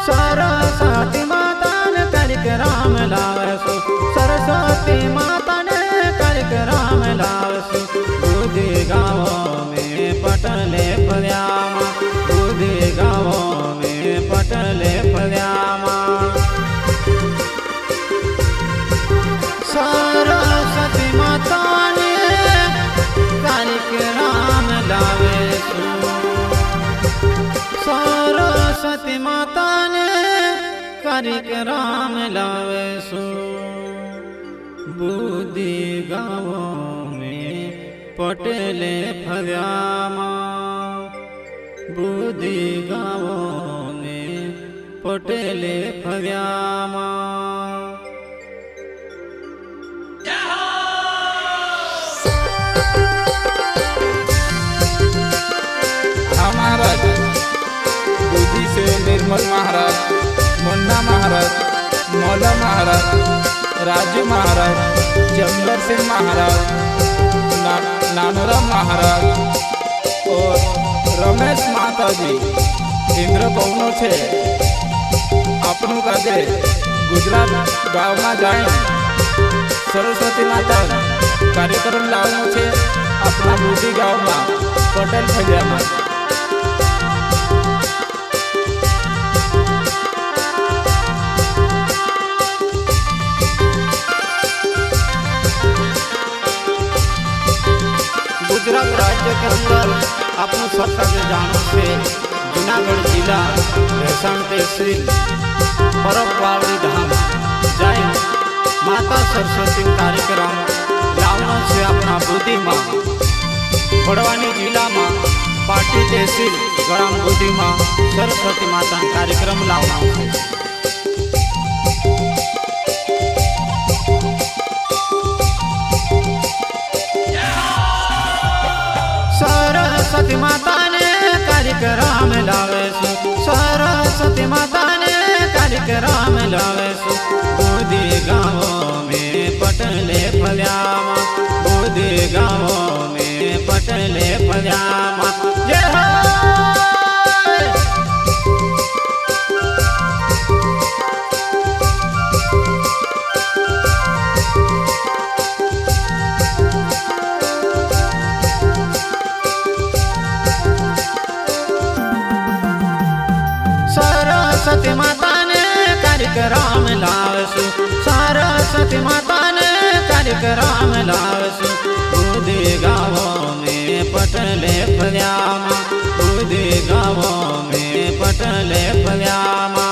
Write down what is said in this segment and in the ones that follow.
सरस्वती माता ने कार्यक्रम लावसु, सरस्वती माता ने कार्यक्रम लावसु। बुद्धि गाँवों में पटले फल्यामा, बुद्धि गाँवों में पटले फल्यामा। सरस्वती माता ने कार्यक्रम लावसु, सरस्वती माता ने कार्यक्रम लावसु। बुद्धि गाँवों में पटले फल्यामा, बुद्धि गाँवों में पटले फल्यामा। महाराज बुद्धि से निर्मल महाराज, मुन्ना महाराज, मौला महाराज, राजू महाराज, जमदर सिंह महाराज, नानोराम महाराज और रमेश माता जी इंद्र पवनो छे। आपनु काजे गुजरात गाँव में जाए सरस्वती माता कार्यक्रम लावनो छे अपना बुद्धि गाँव में पटेल फलिया। गुजरात राज्य के अंदर अपनों सबका जो जानो से जूनागढ़ जिला भैंसण तहसील परबवाड़ी धाम जाए माता सरस्वती कार्यक्रम लावनो से अपना बुद्धि माँ बड़वानी जिला में पाटी तहसील ग्राम बुद्धि माँ सरस्वती माता कार्यक्रम लावनो से। सरस्वती माता ने कार्यक्रम लावसु, सरस्वती माता ने कार्यक्रम लावसु। बुद्धि गाँवों में पटले फल्यामा, बुद्धि गाँवों में पटले फल्यामा। जय हो। सरस्वती माता ने कार्यक्रम लावसु, सरस्वती माता ने कार्यक्रम लावसु। बुद्धि गाँवों में पटले फल्यामा, बुद्धि गाँवों में पटले फल्यामा।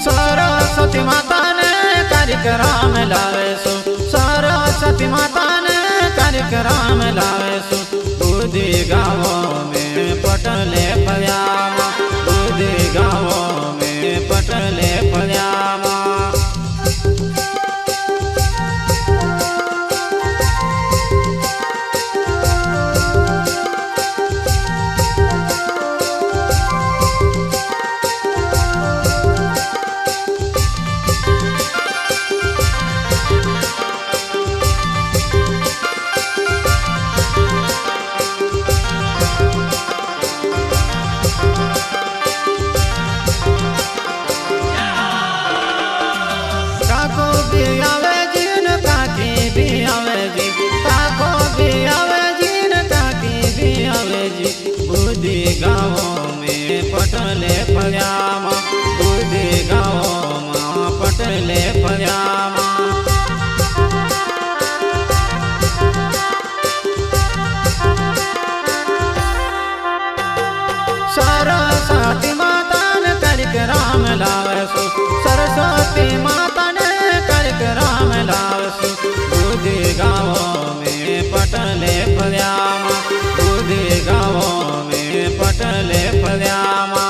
सरस्वती माता ने कार्यक्रम लावसु, सरस्वती माता ने कार्यक्रम लावसु। बुद्धि गाँवों में पटले फल्यामा, बुद्धि गाँवों में पटले फल्यामा। बुद्धि गाँवों में पटले फल्यामा, बुद्धि गाँवों में पटले फल्यामा। सरस्वती माता ने कार्यक्रम लावसु, सरस्वती माता ने कार्यक्रम लावसु। बुद्धि गाँवों में पटले फल्यामा, बुद्धि गाँवों में पटले फल्यामा।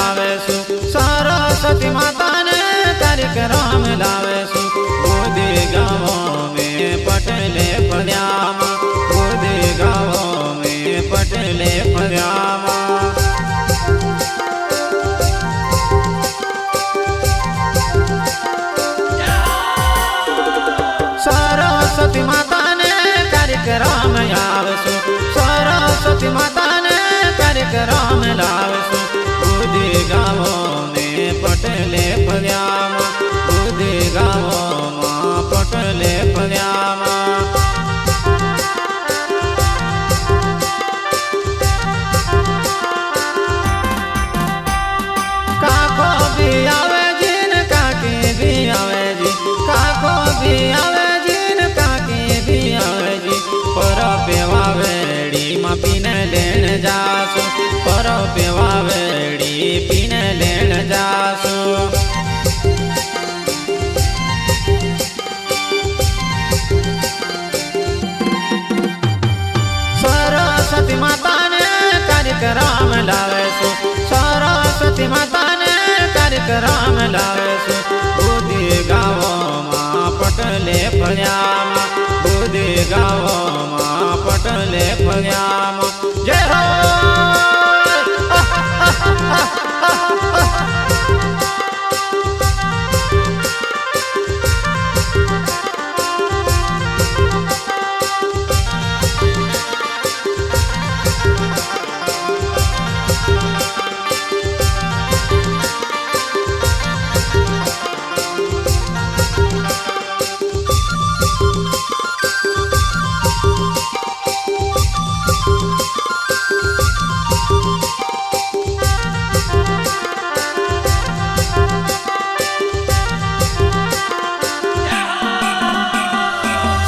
લાવે છું સરસ્વતી માતાને કાર્યક્રમ લાવે છું ગોદી ગાવો મેં પટેલે ફર્યામાં ગોદી ગાવો મેં પટેલે ફર્યામાં સરસ્વતી માતાને કાર્યક્રમ આવશું સરસ્વતી માતાને કાર્યક્રમ લાવશું ગોદી ગાવો ને પટેલે ફર્યામાં ગોદી ગાવોમાં પટેલે ફર્યામાં કાકો બી આવે જી ને કાકી બી આવે જી કાકો બી આવે પેવા વેડીમાં પીને લેણ જાશું પર પેવા વેડી પીને લેણ જાશું સરસ્વતી માતાને કાર્યક્રમ લાવેશું સરસ્વતી માતાને કાર્યક્રમ લાવેશું ગોદી ગાવોમાં પટેલે ફર્યામાં ગોદી ગાવોમાં પટેલે ફર્યામાં જય હો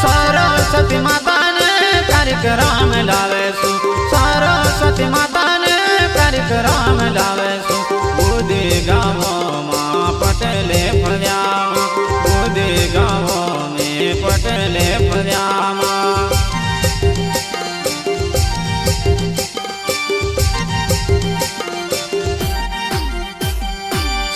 સરસ્વતી માતાને કાર્યક્રમ લાવેશું સરસ્વતી માતાને કાર્યક્રમ લાવેશું ગોદી ગાવોમાં પટેલે ફર્યામાં ગોદી ગાવો ને પટેલે ફર્યામાં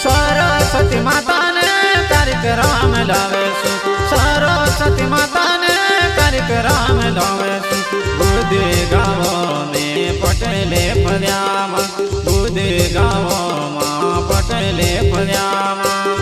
સરસ્વતી માતાને કાર્યક્રમ લાવેશું સરસ્વતી માતાને કાર્યક્રમ લાવેશું ગોદી ગાવો ને પટેલે ફર્યામાં ગોદી ગાવોમાં પટેલે ફર્યામાં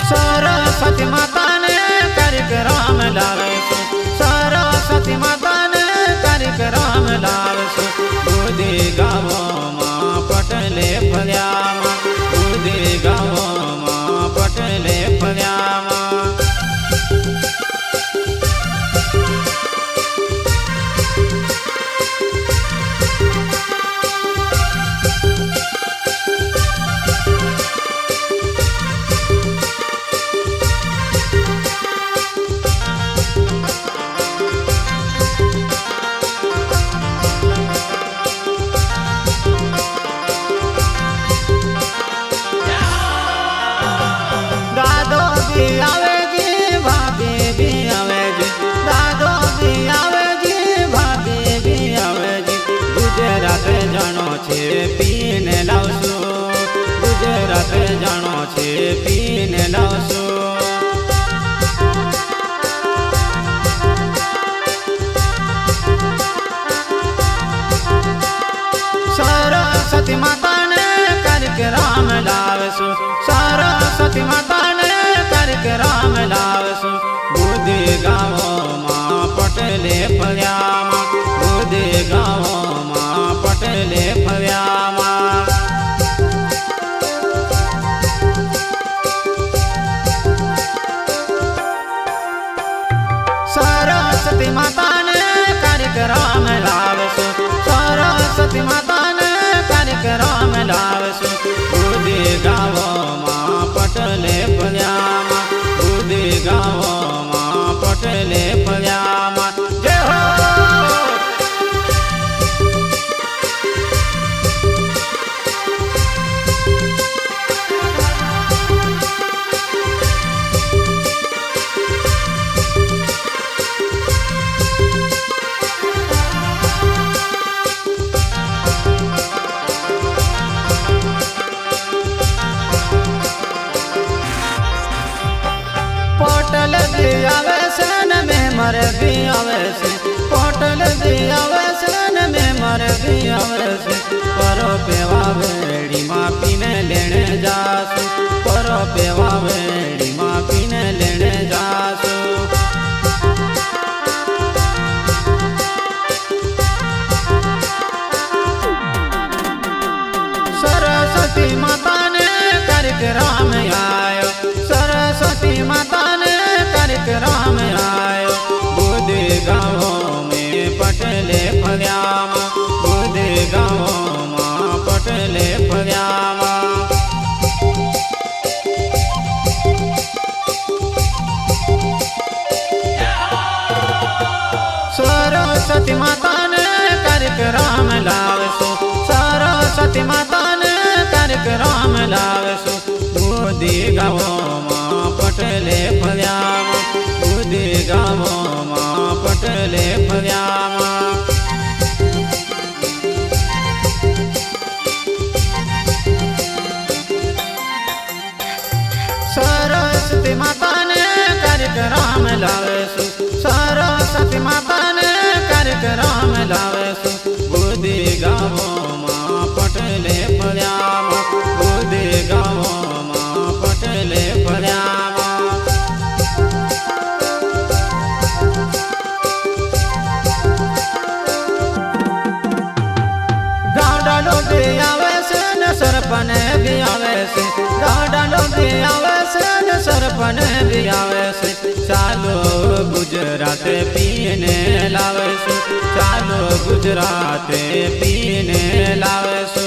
સરસ્વતી માતાને કાર્યક્રમ લાવેશું સરસ્વતી માતાને કાર્યક્રમ લાવેશું ગોદી ગાવોમાં પટેલે ફર્યામાં ગોદી ગાવોમાં પટેલે ફર્યામાં પીને લાવશું ગુજરાત જાણો છે પીને લાવશું સરસ્વતી માતાને કાર્યક્રમ લાવશું સરસ્વતી માતાને કાર્યક્રમ લાવશું ગોદી ગાવોમાં પટેલે ફર્યામાં ગોદી ગાવોમાં પટેલે ફર્યામાં સરસ્વતી માતાને કાર્યક્રમ લાવશું સરસ્વતી માતાને કાર્યક્રમ લાવશું ગોદી ગાવોમાં પટેલે ફર્યામાં ગોદી ગાવોમાં પટેલે ફર્યામાં જય હો भी आवे से होटल भी आवे से ने मेमर भी आवे से परो पेवा वेड़ी माँ पीने लेने जासू परो पेवा वेड़ी माँ पीने लेने जासू सरस्वती माता ने कार्यक्रम आयो सरस्वती माता ने कार्यक्रम आयो बुद्धि गाँव में पटले फग्यामा बुद्धि गाँव में पटले फग्यामा सरस्वती माता ने कार्यक्रम लावसो सरस्वती माता ने कार्यक्रम लावसो बुद्धि गाँव में पटले फग्यामा बुद्धि गाँव में पटले फग्यामा सरस्वती माता ने कार्यक्रम लावसो सरस्वती माता ने कार्यक्रम लावसो बुद्धि गाँव में पटले फग्यामा बुद्धि गाँव में पटले फग्यामा गाँव भी आवे से न सरपन भी आवे से गाँव भी आवे से न सरपन भी आवे से चालो गुजरात पीने लावे सो चालो गुजरात पीने लावे सो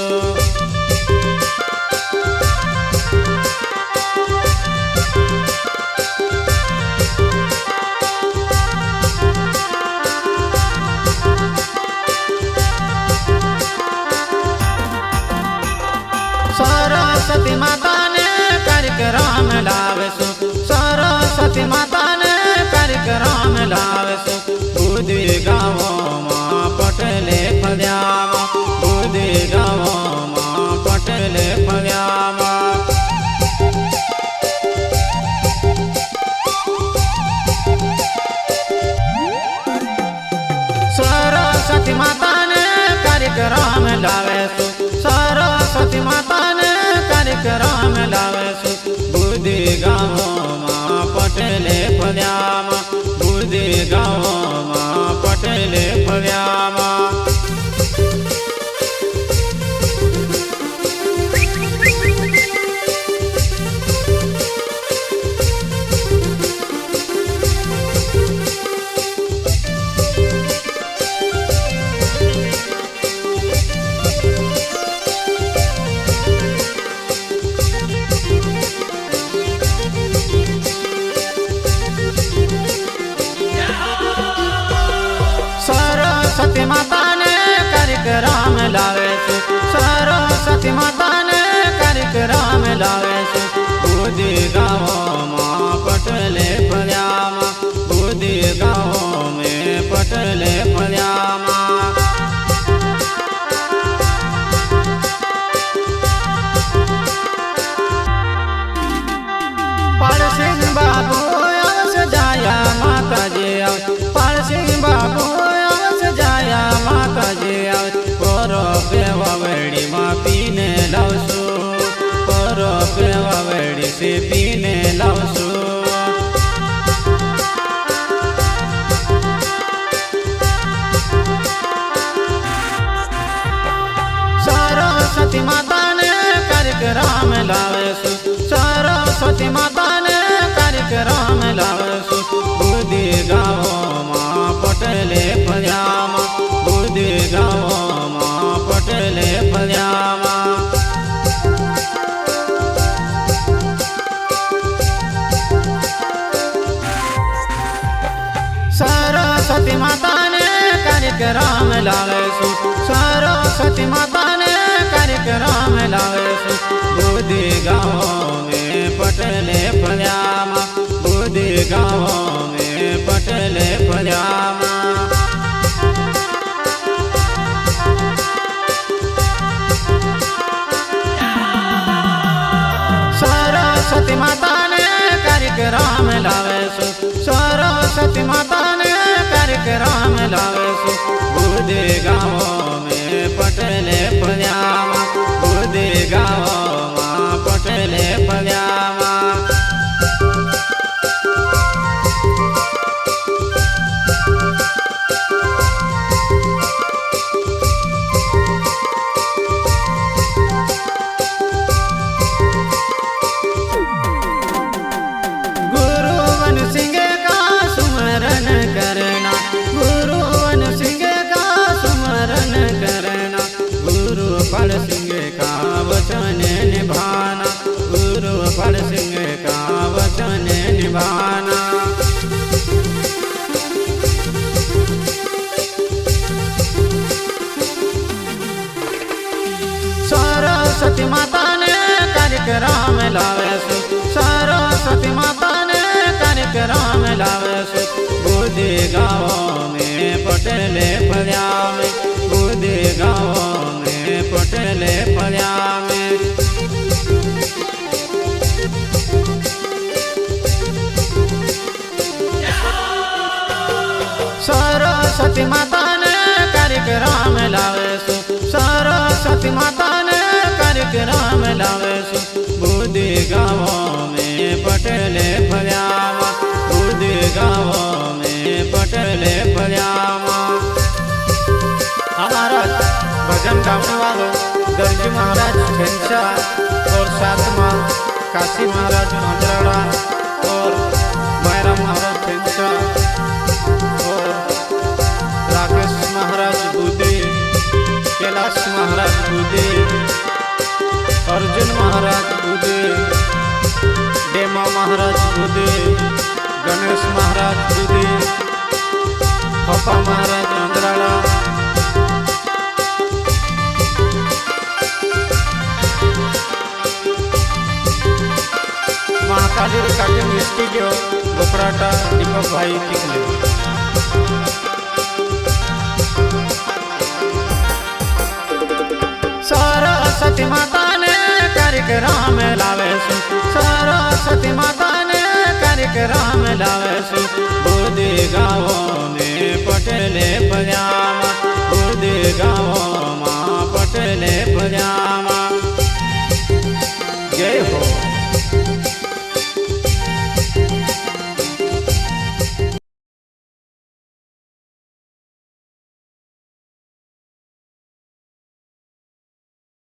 सरस्वती माता ने कार्यक्रम लावसो सरस्वती माता ने कार्यक्रम लावसो बुद्धि गाँव में पटले फग्यामा बुद्धि गाँव में पटले फग्यामा सरस्वती माता ने कार्यक्रम लावसो सरस्वती माता ने कार्यक्रम लावसो बुद्धि गाँव में पटले फग्यामा बुद्धि गाँव में पटले फग्यामा सरस्वती माता ने कार्यक्रम लावसो सरस्वती माता ने कार्यक्रम लावसो बुद्धि गाँव में पटले फग्यामा बुद्धि गाँव में पटले फग्यामा पारसिंह बाबू आवस जाया माता जी पारसिंह बाबू जाया माता जी परो पेवा वेड़ी माँ पीने लावसो परो पेवा वेड़ी से पीने लावसो सरस्वती माता ने कार्यक्रम लावसो सरस्वती माता ने कार्यक्रम लावसो बुद्धि गाँव में पटले फग्यामा बुद्धि गाँव में पटले फग्यामा सरस्वती माता ने कार्यक्रम लावसो सरस्वती माता ने कार्यक्रम लावसो बुद्धि गाँव में पटले फग्यामा बुद्धि गाँव में पटले फग्यामा सरस्वती माता ने कार्यक्रम लावसो सरस्वती माता ने कार्यक्रम लावे सु बुद्धि गाँव में पटेले पल्यामा बुद्धि गाँव में पटेले पल्यामा फल सिंह का वचन निभाना गुरु फल सिंह का वचन निभाना सरस्वती माता ने कार्यक्रम लावे सु सरस्वती माता ने कार्यक्रम लावे सु बुद्धि गाँव में पटेले पल्यामे बुद्धि गाँव पटेले पल्यामे सरस्वती माता ने कार्यक्रम लावे सु सरस्वती माता ने कार्यक्रम लावे सु बुद्धि गाँव में पटेले पल्यामा बुद्धि गाँव में पटेले पल्यामा हमारा भजन गाने वालों दर्जी महाराज झंझा और साथ में काशी महाराज मंजराड़ा और भैरव महाराज झंझा और राकेश महाराज बुद्धि कैलाश महाराज बुद्धि अर्जुन महाराज बुद्धि डेमा महाराज बुद्धि गणेश महाराज बुद्धि पप्पा महाराज मंजराड़ा महाकाली रिकॉर्डिंग स्टूडियो गोपराटा दीपक भाई टिकले सरस्वती माता ने कार्यक्रम लावे सु सरस्वती माता ने कार्यक्रम लावे सु बुद्धि गाँव में पटेले पल्यामा बुद्धि गाँव